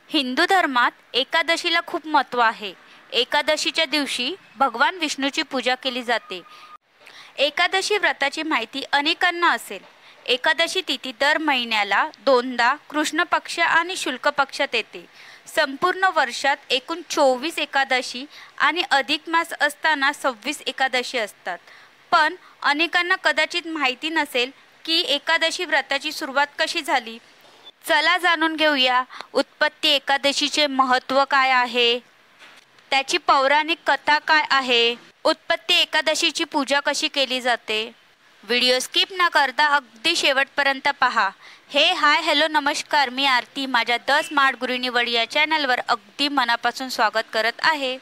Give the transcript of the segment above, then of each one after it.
हिंदू धर्मात एकादशीला खूप महत्त्व आहे. एकादशीच्या दिवशी भगवान विष्णूची पूजा केली जाते. एकादशी व्रताची माहिती अनेकांना असेल. एकादशी तिथी दर महिन्याला दोनदा कृष्ण पक्ष आणि शुक्ल पक्षात येते. संपूर्ण वर्षात एकूण 24 एकादशी आणि अधिक मास असताना 26 एकादशी असतात. पण अनेकांना कदाचित माहिती नसेल की एकादशी व्रताची सुरुवात कशी झाली. चला जाणून घेऊया. उत्पत्ती एकादशीचे महत्त्व काय आहे, त्याची पौराणिक कथा काय आहे, उत्पत्ती एकादशीची पूजा कशी केली जाते. व्हिडिओ स्किप न करता अगदी शेवटपर्यंत पहा. हाय हॅलो नमस्कार, मी आरती. माझ्या द स्मार्ट गुरु निवड या चॅनलवर अगदी मनापासून स्वागत करत आहे.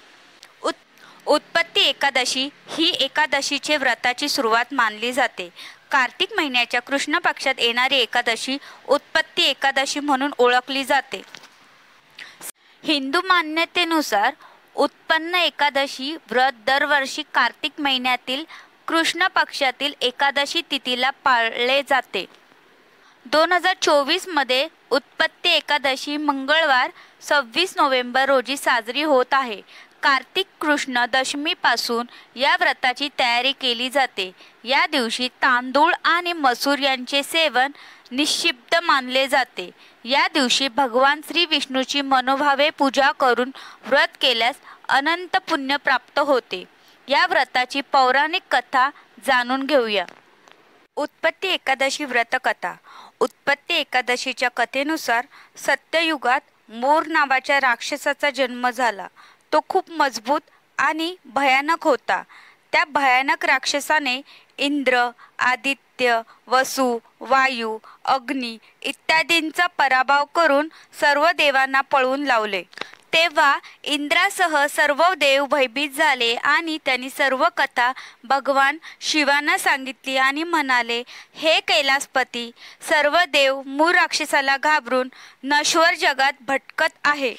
उत्पत्ती एकादशी ही एकादशीचे व्रताची सुरुवात मानली जाते. कार्तिक महिन्याच्या कृष्ण पक्षात येणारी एकादशी उत्पत्ती एकादशी म्हणून ओळखली जाते. हिंदू मान्यतेनुसार उत्पन्न एकादशी व्रत दरवर्षी कार्तिक महिन्यातील कृष्ण पक्षातील एकादशी तिथीला पाळले जाते. 2024 मध्ये उत्पत्ती एकादशी मंगळवार 26 नोव्हेंबर रोजी साजरी होत आहे. कार्तिक कृष्ण दशमीपासून या व्रताची तयारी केली जाते. या दिवशी तांदूळ आणि मसूर यांचे सेवन निषिद्ध मानले जाते. या दिवशी भगवान श्री विष्णूची मनोभावे पूजा करून व्रत केल्यास अनंत पुण्य प्राप्त होते. या व्रताची पौराणिक कथा जाणून घेऊया. उत्पत्ती एकादशी व्रतकथा. उत्पत्ती एकादशीच्या कथेनुसार सत्ययुगात मोर नावाच्या राक्षसाचा जन्म झाला. तो खूप मजबूत आणि भयानक होता. त्या भयानक राक्षसाने इंद्र, आदित्य, वसु, वायू, अग्नी इत्यादींचा पराभव करून सर्व देवांना पळवून लावले. तेव्हा इंद्रासह सर्व देव भयभीत झाले आणि त्यांनी सर्व कथा भगवान शिवांना सांगितली आणि म्हणाले, हे कैलासपती, सर्व देव मूळ राक्षसाला घाबरून नश्वर जगात भटकत आहे.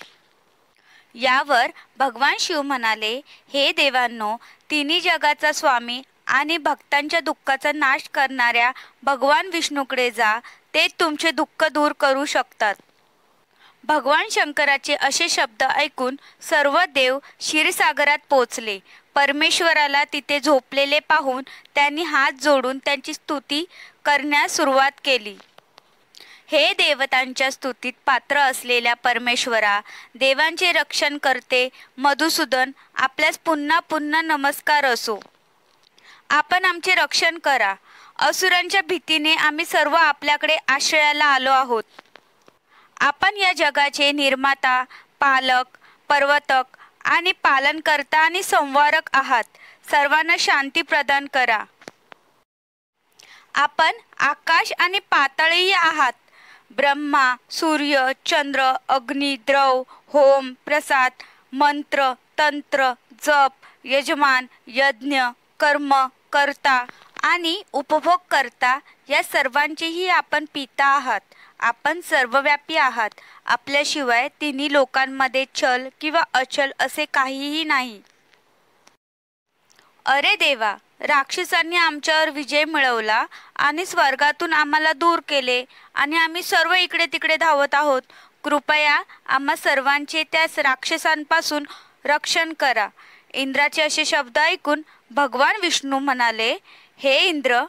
यावर भगवान शिव म्हणाले, हे देवांनो, तिन्ही जगाचा स्वामी आणि भक्तांच्या दुःखाचा नाश करणाऱ्या भगवान विष्णूकडे जा. ते तुमचे दुःख दूर करू शकतात. भगवान शंकराचे असे शब्द ऐकून सर्व देव क्षीरसागरात पोचले. परमेश्वराला तिथे झोपलेले पाहून त्यांनी हात जोडून त्यांची स्तुती करण्यास सुरुवात केली. हे देवतांच्या स्तुतीत पात्र असलेल्या परमेश्वरा, देवांचे रक्षण करते मधुसूदन, आपल्यास पुन्हा पुन्हा नमस्कार असो. आपण आमचे रक्षण करा. असुरांच्या भीतीने आम्ही सर्व आपल्याकडे आश्रयाला आलो आहोत. आपण या जगाचे निर्माता, पालक, पर्वतक आणि पालनकर्ता आणि संवारक आहात. सर्वांना शांती प्रदान करा. आपण आकाश आणि पाताळही आहात. ब्रह्मा, सूर्य, चंद्र, अग्नी, द्रव, होम, प्रसाद, मंत्र, तंत्र, जप, यजमान, यज्ञ, कर्म, कर्ता आणि उपभोग करता या सर्वांचेही आपण पिता आहात. आपण सर्वव्यापी आहात. आपल्याशिवाय तिन्ही लोकांमध्ये चल किंवा अचल असे काहीही नाही. अरे देवा, राक्षसांनी आमच्यावर विजय मिळवला आणि स्वर्गातून आम्हाला दूर केले आणि आम्ही सर्व इकडे तिकडे धावत आहोत. कृपया आम्हा सर्वांचे त्या राक्षसांपासून रक्षण करा. इंद्राचे असे शब्द ऐकून भगवान विष्णू म्हणाले, हे इंद्र,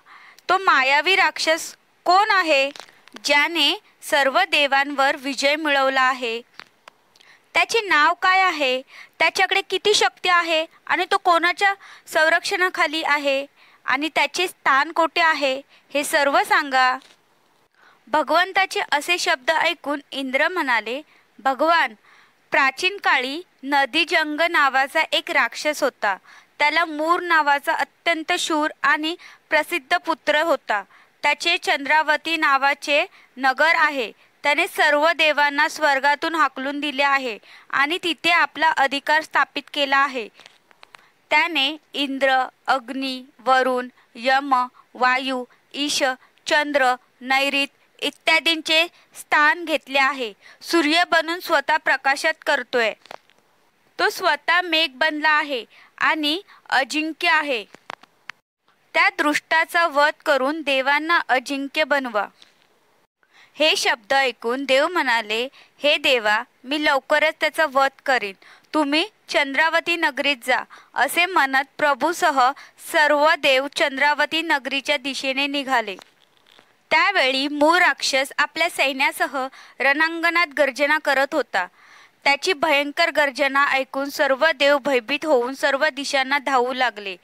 तो मायावी राक्षस कोण आहे ज्याने सर्व देवांवर विजय मिळवला आहे? त्याचे नाव काय आहे? त्याच्याकडे किती शक्ती आहे आणि तो कोणाच्या संरक्षणाखाली आहे आणि त्याचे स्थान कोठे आहे, हे सर्व सांगा. भगवंताचे असे शब्द ऐकून इंद्र म्हणाले, भगवान, प्राचीन काळी नदीजंग नावाचा एक राक्षस होता. त्याला मूर नावाचा अत्यंत शूर आणि प्रसिद्ध पुत्र होता. त्याचे चंद्रावती नावाचे नगर आहे. त्याने सर्व देवांना स्वर्गातून हाकलून दिले आहे आणि तिथे आपला अधिकार स्थापित केला आहे. त्याने इंद्र, अग्नी, वरुण, यम, वायू, ईश, चंद्र, नैऋत इत्यादींचे स्थान घेतले आहे. सूर्य बनून स्वतः प्रकाशित करतोय. तो स्वतः मेघ बनला आहे आणि अजिंक्य आहे. त्या दृष्टाचा वध करून देवांना अजिंक्य बनवा. हे शब्द ऐकून देव म्हणाले, हे देवा, मी लवकरच त्याचा वध करीन. तुम्ही चंद्रावती नगरीत जा. असे म्हणत प्रभूसह सर्व देव चंद्रावती नगरीच्या दिशेने निघाले. त्यावेळी मूळ राक्षस आपल्या सैन्यासह रणांगणात गर्जना करत होता. त्याची भयंकर गर्जना ऐकून सर्व देव भयभीत होऊन सर्व दिशांना धावू लागले.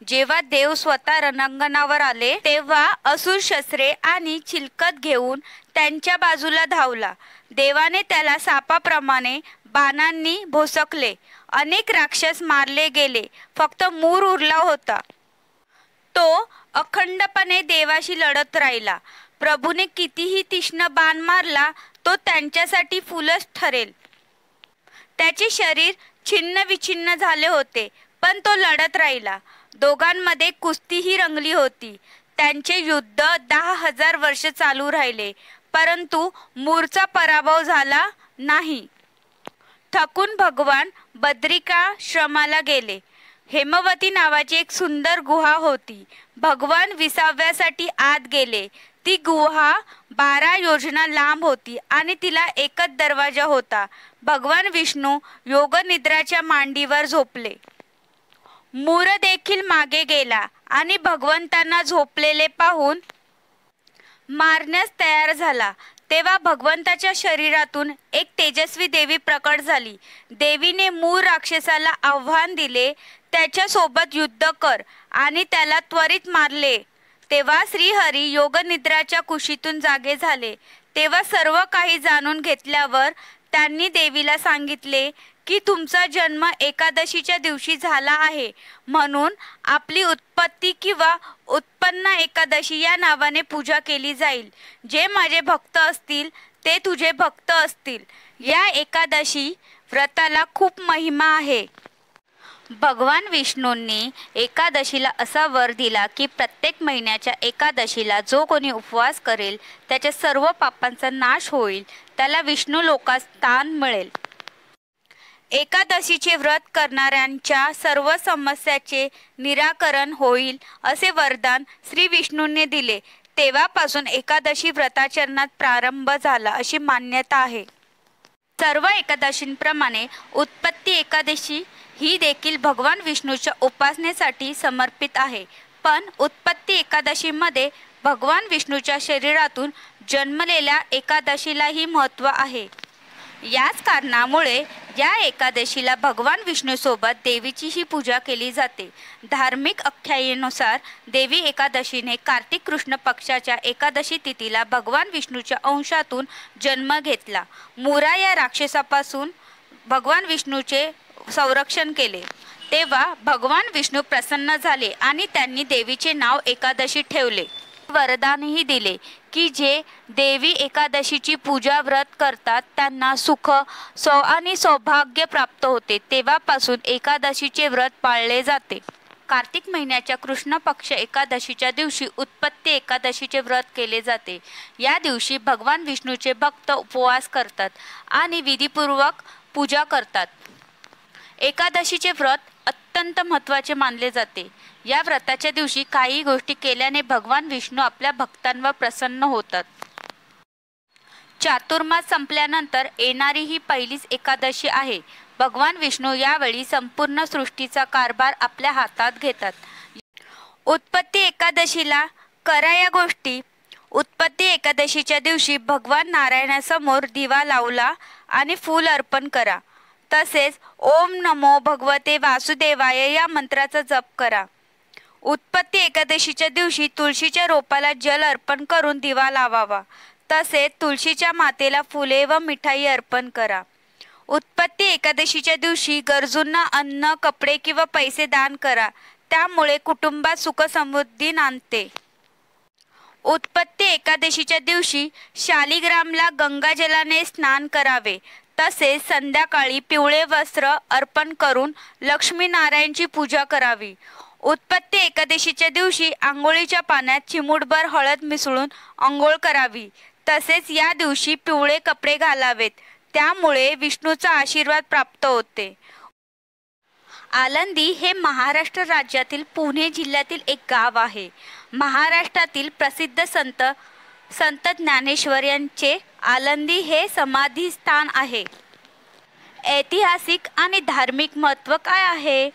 जेव्हा देव स्वतः रणांगणावर आले तेव्हा असुर शस्त्रे आणि चिलखत घेऊन त्यांच्या बाजूला धावला. देवाने त्याला सापाप्रमाणे बाणांनी भोसकले. अनेक राक्षस मारले गेले. फक्त मूर उरला होता. तो अखंडपणे देवाशी लढत राहिला. प्रभूने कितीही तीक्ष्ण बाण मारला तो त्यांच्यासाठी फुलच ठरेल. त्याचे शरीर छिन्न विछिन्न झाले होते, पण तो लढत राहिला. दोघांमध्ये कुस्तीही रंगली होती. त्यांचे युद्ध 10,000 वर्ष चालू राहिले, परंतु मूरचा पराभव झाला नाही. थकून भगवान बद्रिकाश्रमाला गेले. हेमवती नावाची एक सुंदर गुहा होती. भगवान विसाव्यासाठी आत गेले. ती गुहा 12 योजना लांब होती आणि तिला एकच दरवाजा होता. भगवान विष्णू योगनिद्राच्या मांडीवर झोपले. मूर देखील मागे गेला आणि भगवंतांना झोपलेले पाहून मारण्यास तयार झाला. तेव्हा भगवंताच्या शरीरातून एक तेजस्वी देवी प्रकट झाली. देवीने मूळ राक्षसाला आव्हान दिले, त्याच्यासोबत युद्ध कर आणि त्याला त्वरित मारले. तेव्हा श्रीहरी योगनिद्राच्या कुशीतून जागे झाले. तेव्हा सर्व काही जाणून घेतल्यावर त्यांनी देवीला सांगितले की तुमचा जन्म एकादशीच्या दिवशी झाला आहे, म्हणून आपली उत्पत्ती किंवा उत्पन्न एकादशी या नावाने पूजा केली जाईल. जे माझे भक्त असतील ते तुझे भक्त असतील. या एकादशी व्रताला खूप महिमा आहे. भगवान विष्णूंनी एकादशीला असा वर दिला की प्रत्येक महिन्याच्या एकादशीला जो कोणी उपवास करेल त्याच्या सर्व पापांचा नाश होईल, त्याला विष्णू लोकात स्थान मिळेल. एकादशीचे व्रत करणाऱ्यांच्या सर्व समस्याचे निराकरण होईल असे वरदान श्री विष्णूंनी दिले. तेव्हापासून एकादशी व्रताचरणात प्रारंभ झाला अशी मान्यता आहे. सर्व एकादशींप्रमाणे उत्पत्ती एकादशी ही देखील भगवान विष्णूच्या उपासनेसाठी समर्पित आहे. पण उत्पत्ती एकादशीमध्ये भगवान विष्णूच्या शरीरातून जन्मलेल्या एकादशीलाही महत्त्व आहे. याच कारणामुळे या एकादशीला भगवान विष्णूसोबत देवीचीही पूजा केली जाते. धार्मिक आख्यायेनुसार देवी एकादशीने कार्तिक कृष्ण पक्षाच्या एकादशी तिथीला भगवान विष्णूच्या अंशातून जन्म घेतला. मुरा या राक्षसापासून भगवान विष्णूचे संरक्षण केले. तेव्हा भगवान विष्णू प्रसन्न झाले आणि त्यांनी देवीचे नाव एकादशी ठेवले. वरदानही दिले की जे देवी एकादशीची पूजा व्रत करतात त्यांना सुख आणि सौभाग्य प्राप्त होते. तेव्हापासून एकादशीचे व्रत पाळले जाते. कार्तिक महिन्याच्या कृष्ण पक्ष एकादशीच्या दिवशी उत्पत्ती एकादशीचे व्रत केले जाते. या दिवशी भगवान विष्णूचे भक्त उपवास करतात आणि विधीपूर्वक पूजा करतात. एकादशीचे व्रत अत्यंत महत्त्वाचे मानले जाते. या व्रताच्या दिवशी काही गोष्टी केल्याने भगवान विष्णू आपल्या भक्तांवर प्रसन्न होतात. चातुर्मास संपल्यानंतर येणारी ही पहिलीच एकादशी आहे. भगवान विष्णू यावेळी संपूर्ण सृष्टीचा कारभार आपल्या हातात घेतात. उत्पत्ती एकादशीला करा या गोष्टी. उत्पत्ती एकादशीच्या दिवशी भगवान नारायणासमोर दिवा लावला आणि फूल अर्पण करा. तसेच ओम नमो भगवते वासुदेवाय या मंत्राचा जप करा. उत्पत्ती एकादशीच्या दिवशी तुळशीच्या रोपाला जल अर्पण करून दिवा लावावा. तसेच तुळशीच्या मातेला फुले व मिठाई अर्पण करा. उत्पत्ती एकादशीच्या दिवशी गरजूंना अन्न, कपडे किंवा पैसे दान करा. त्यामुळे कुटुंबात सुख समृद्धी नांदते. उत्पत्ती एकादशीच्या दिवशी शालिग्रामला गंगाजलाने स्नान करावे. तसेच संध्याकाळी पिवळे वस्त्र अर्पण करून लक्ष्मीनारायणची पूजा करावी. उत्पत्ती एकादशीच्या दिवशी आंघोळीच्या पाण्यात चिमूटभर हळद मिसळून आंघोळ करावी. तसेच या दिवशी पिवळे कपडे घालावेत. त्यामुळे विष्णूचा आशीर्वाद प्राप्त होते. आळंदी हे महाराष्ट्र राज्यातील पुणे जिल्ह्यातील एक गाव आहे. महाराष्ट्रातील प्रसिद्ध संत संत ज्ञानेश्वर यांचे आळंदी हे समाधी स्थान आहे. ऐतिहासिक आणि धार्मिक महत्त्व काय आहे?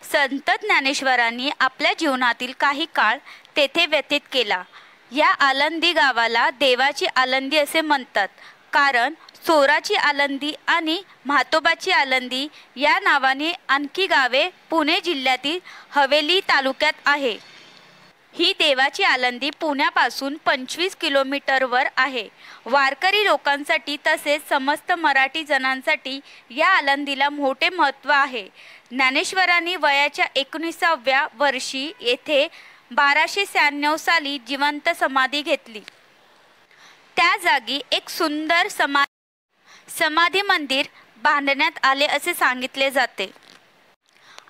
संत ज्ञानेश्वरांनी आपल्या जीवनातील काही काळ तेथे व्यतीत केला. या आळंदी गावाला देवाची आळंदी असे म्हणतात, कारण चोराची आळंदी आणि म्हातोबाची आळंदी या नावाने आणखी गावे पुणे जिल्ह्यातील हवेली तालुक्यात आहे. ही देवाची आळंदी पुण्यापासून 25 किलोमीटरवर आहे. वारकरी लोकांसाठी तसेच समस्त मराठी जणांसाठी या आळंदीला मोठे महत्त्व आहे. ज्ञानेश्वरांनी वयाच्या 19व्या वर्षी येथे 1296 साली जिवंत समाधी घेतली. त्या जागी एक सुंदर समाधी मंदिर बांधण्यात आले असे सांगितले जाते.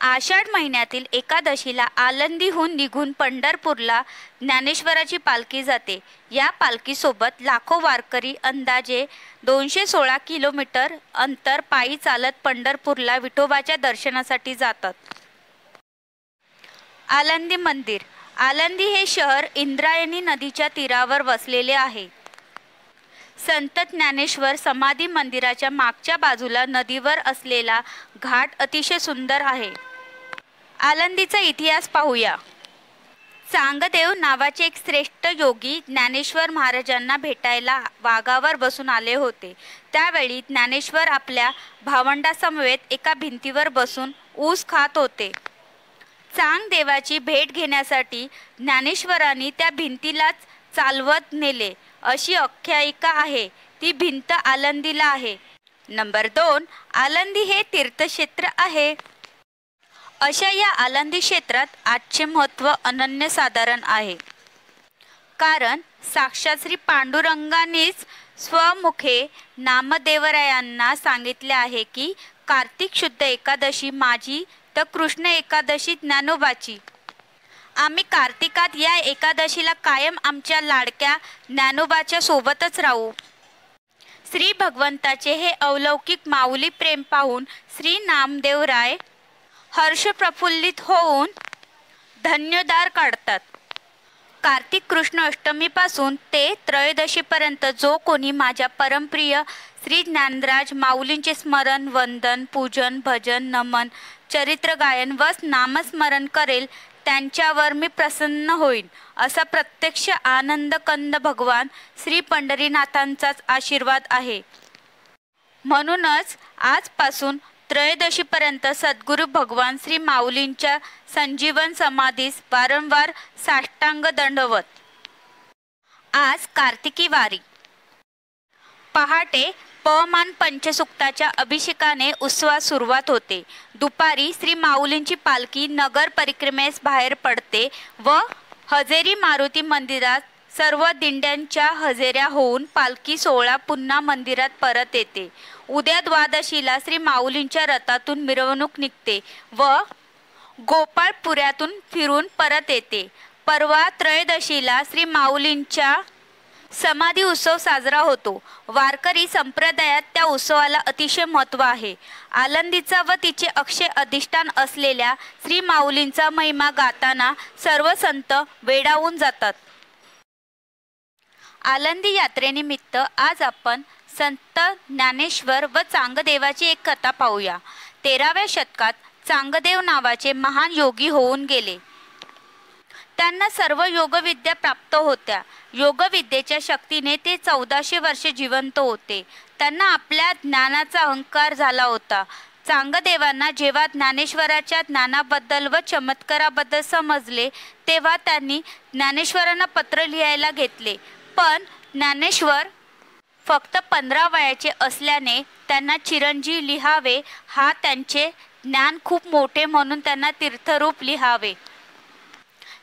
आषाढ महिन्यातील एकादशीला आळंदीहून निघून पंढरपूरला ज्ञानेश्वराची पालखी जाते. या पालखीसोबत लाखो वारकरी अंदाजे 216 किलोमीटर अंतर पायी चालत पंढरपूरला विठोबाच्या दर्शनासाठी जातात. आळंदी मंदिर. आळंदी हे शहर इंद्रायणी नदीच्या तीरावर वसलेले आहे. संत ज्ञानेश्वर समाधी मंदिराच्या मागच्या बाजूला नदीवर असलेला घाट अतिशय सुंदर आहे. आळंदीचा इतिहास पाहूया. चांगदेव नावाचे एक श्रेष्ठ योगी ज्ञानेश्वर महाराजांना भेटायला वाघावर बसून आले होते. त्यावेळी ज्ञानेश्वर आपल्या भावंडासमवेत एका भिंतीवर बसून ऊस खात होते. चांगदेवाची भेट घेण्यासाठी ज्ञानेश्वरांनी त्या भिंतीलाच चालवत नेले अशी आख्यायिका आहे. ती भिंत आळंदीला आहे. नंबर 2, आळंदी हे तीर्थक्षेत्र आहे. अशा या आळंदी क्षेत्रात आजचे महत्त्व अनन्यसाधारण आहे. कारण साक्षात श्री पांडुरंगानेच स्वमुखे नामदेवरायांना सांगितले आहे की कार्तिक शुद्ध एकादशी माझी तर कृष्ण एकादशी ज्ञानोबाची. आम्ही कार्तिकात या एकादशीला कायम आमच्या लाडक्या ज्ञानोबाच्या सोबतच राहू. श्री भगवंताचे हे अलौकिक माऊली प्रेम पाहून श्री नामदेवराय हर्ष प्रफुल्लित होऊन धन्यदार काढतात. कार्तिक कृष्ण अष्टमीपासून ते त्रयोदशीपर्यंत जो कोणी माझ्या परमप्रिय श्री ज्ञानराज माऊलींचे स्मरण, वंदन, पूजन, भजन, नमन, चरित्र गायन व नामस्मरण करेल त्यांच्यावर मी प्रसन्न होईन असा प्रत्यक्ष आनंदकंद भगवान श्री पंढरीनाथांचाच आशीर्वाद आहे. म्हणूनच आजपासून त्रयोदशीपर्यंत सद्गुरू भगवान श्री माऊलींच्या संजीवन समाधीस वारंवार साष्टांग दंडवत. आज कार्तिकी वारी. पहाटे पवमान पंचसुक्ताच्या अभिषेकाने उत्सवास सुरुवात होते. दुपारी श्री माऊलींची पालखी नगर परिक्रमेस बाहेर पडते व हजेरी मारुती मंदिरात सर्व दिंड्यांच्या हजेऱ्या होऊन पालखी सोहळा पुन्हा मंदिरात परत येते. उद्या द्वादशीला श्री माऊलींच्या रथातून मिरवणूक निघते व गोपाळपुऱ्यातून फिरून परत येते. परवा त्रयोदशीला श्री माऊलींच्या समाधी उत्सव साजरा होतो. वारकरी संप्रदायात त्या उत्सवाला अतिशय महत्त्व आहे. आळंदीचा व तिचे अक्षय अधिष्ठान असलेल्या श्री माऊलींचा महिमा गाताना सर्व संत वेडावून जातात. आळंदी यात्रेनिमित्त आज आपण संत ज्ञानेश्वर व चांगदेवाची एक कथा पाहूया. 13व्या शतकात चांगदेव नावाचे महान योगी होऊन गेले. त्यांना सर्व योगविद्या प्राप्त होत्या. योगविद्येच्या शक्तीने ते 1400 वर्षे जिवंत होते. त्यांना आपल्या ज्ञानाचा अहंकार झाला होता. चांगदेवांना जेव्हा ज्ञानेश्वराच्या ज्ञानाबद्दल व चमत्काराबद्दल समजले तेव्हा त्यांनी ज्ञानेश्वरांना पत्र लिहायला घेतले. पण ज्ञानेश्वर फक्त 15 वयाचे असल्याने त्यांना चिरंजीव लिहावे हा त्यांचे ज्ञान खूप मोठे म्हणून त्यांना तीर्थरूप लिहावे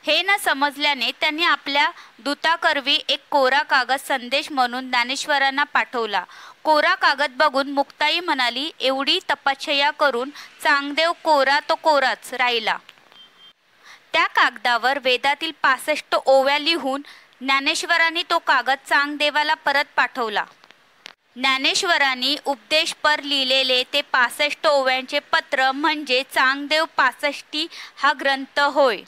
हे न समजल्याने त्यांनी आपल्या दूताकरवी एक कोरा कागद संदेश म्हणून ज्ञानेश्वरांना पाठवला. कोरा कागद बघून मुक्ताई म्हणाली, एवढी तपश्चर्या करून चांगदेव कोरा तो कोराच राहिला. त्या कागदावर वेदातील 65 ओव्या लिहून ज्ञानेश्वरांनी तो कागद चांगदेवाला परत पाठवला. ज्ञानेश्वरांनी उपदेशपर लिहिलेले ते 65 ओव्यांचे पत्र म्हणजे चांगदेव 65 हा ग्रंथ होय.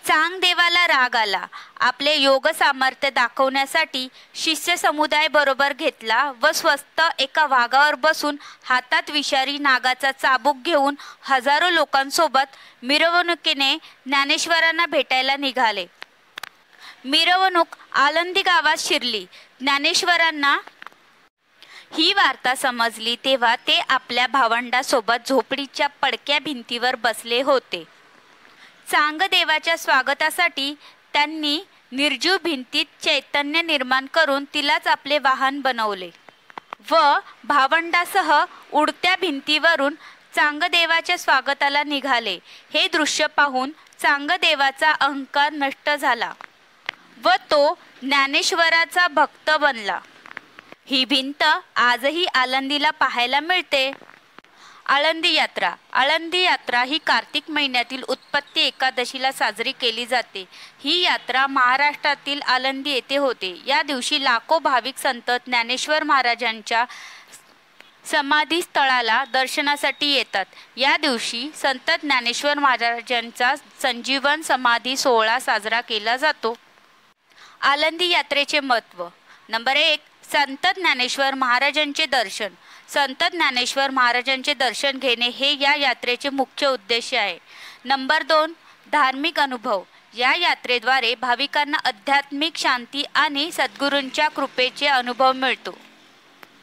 चांगदेवाला राग आला. आपले योग सामर्थ्य दाखवण्यासाठी शिष्य समुदाय बरोबर घेतला व स्वस्त एका वाघावर बसून हातात विषारी नागाचा चाबूक घेऊन हजारो लोकांसोबत मिरवणुकीने ज्ञानेश्वरांना भेटायला निघाले. मिरवणूक आळंदी गावात शिरली. ज्ञानेश्वरांना ही वार्ता समजली तेव्हा ते आपल्या भावंडासोबत झोपडीच्या पडक्या भिंतीवर बसले होते. चांगदेवाच्या स्वागतासाठी त्यांनी निर्जीव भिंतीत चैतन्य निर्माण करून तिलाच आपले वाहन बनवले व भावंडासह उडत्या भिंतीवरून चांगदेवाच्या स्वागताला निघाले. हे दृश्य पाहून चांगदेवाचा अहंकार नष्ट झाला व तो ज्ञानेश्वराचा भक्त बनला. ही भिंत आजही आळंदीला पाहायला मिळते. आळंदी यात्रा. आळंदी यात्रा ही कार्तिक महिन्यातील उत्पत्ती एकादशीला साजरी केली जाते. ही यात्रा महाराष्ट्रातील आळंदी येथे होते. या दिवशी लाखो भाविक संत ज्ञानेश्वर महाराजांच्या समाधी स्थळाला दर्शनासाठी येतात. या दिवशी संत ज्ञानेश्वर महाराजांचा संजीवन समाधी सोहळा साजरा केला जातो. आळंदी यात्रेचे महत्त्व. नंबर 1. संत ज्ञानेश्वर महाराजांचे दर्शन. संत ज्ञानेश्वर महाराजांचे दर्शन घेणे हे या यात्रेचे मुख्य उद्देश आहे. नंबर 2. धार्मिक अनुभव. या यात्रेद्वारे भाविकांना आध्यात्मिक शांती आणि सद्गुरूंच्या कृपेचे अनुभव मिळतो.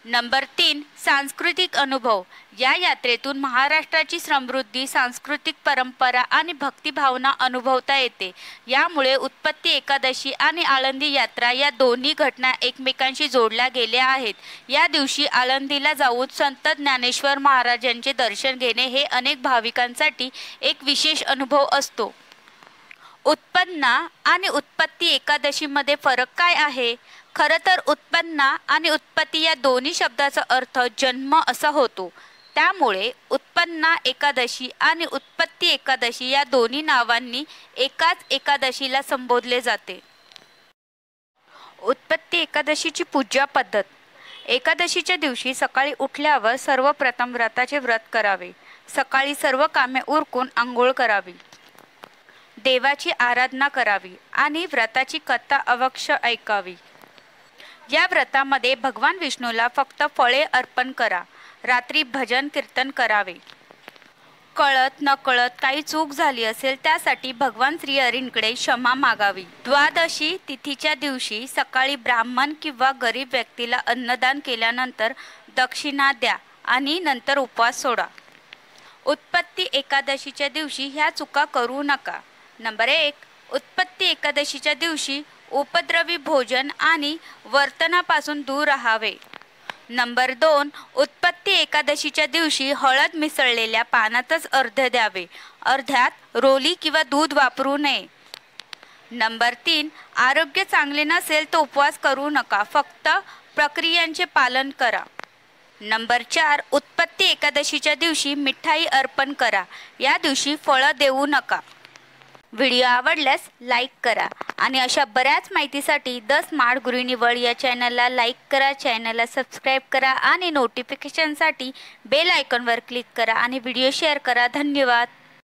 नंबर 3. सांस्कृतिक अनुभव. या यात्रेतून महाराष्ट्राची समृद्धी, सांस्कृतिक परंपरा आणि भक्तिभावना अनुभवता येते. यामुळे उत्पत्ती एकादशी आणि आळंदी यात्रा या दोन्ही घटना एकमेकांशी जोडल्या गेल्या आहेत. या दिवशी आळंदीला जाऊन संत ज्ञानेश्वर महाराजांचे दर्शन घेणे हे अनेक भाविकांसाठी एक विशेष अनुभव असतो. उत्पन्ना आणि उत्पत्ती एकादशीमध्ये फरक काय आहे? खरं तर उत्पन्ना आणि उत्पत्ती या दोन्ही शब्दाचा अर्थ जन्म असा होतो. त्यामुळे उत्पन्ना एकादशी आणि उत्पत्ती एकादशी या दोन्ही नावांनी एकाच एकादशीला संबोधले जाते. उत्पत्ती एकादशीची पूजा पद्धत. एकादशीच्या दिवशी सकाळी उठल्यावर सर्वप्रथम व्रताचे व्रत करावे. सकाळी सर्व कामे उरकून आंघोळ करावी, देवाची आराधना करावी आणि व्रताची कथा अवश्य ऐकावी. या व्रतामध्ये भगवान विष्णूला फक्त फळे अर्पण करा. रात्री भजन कीर्तन करावे. कळत नकळत काही चूक झाली असेल त्यासाठी भगवान श्रीहरींकडे क्षमा मागावी. द्वादशी तिथीच्या दिवशी सकाळी ब्राह्मण किंवा गरीब व्यक्तीला अन्नदान केल्यानंतर दक्षिणा द्या आणि नंतर उपवास सोडा. उत्पत्ती एकादशीच्या दिवशी ह्या चुका करू नका. नंबर 1. उत्पत्ती एकादशीच्या दिवशी उपद्रवी भोजन आणि वर्तनापासून दूर राहावे. नंबर 2. उत्पत्ती एकादशीच्या दिवशी हळद मिसळलेल्या पानातच अर्ध्य द्यावे. अर्ध्यात रोली किंवा दूध वापरू नये. नंबर 3. आरोग्य चांगले नसेल तर उपवास करू नका, फक्त प्रक्रियांचे पालन करा. नंबर 4. उत्पत्ती एकादशीच्या दिवशी मिठाई अर्पण करा. या दिवशी फळं देऊ नका. व्हिडिओ आवडल्यास लाईक करा आणि अशा बऱ्याच माहितीसाठी द स्मार्ट गृहिणीवळ या चॅनलला लाईक करा, चॅनलला सबस्क्राईब करा आणि नोटिफिकेशनसाठी बेल आयकॉनवर क्लिक करा आणि व्हिडिओ शेअर करा. धन्यवाद.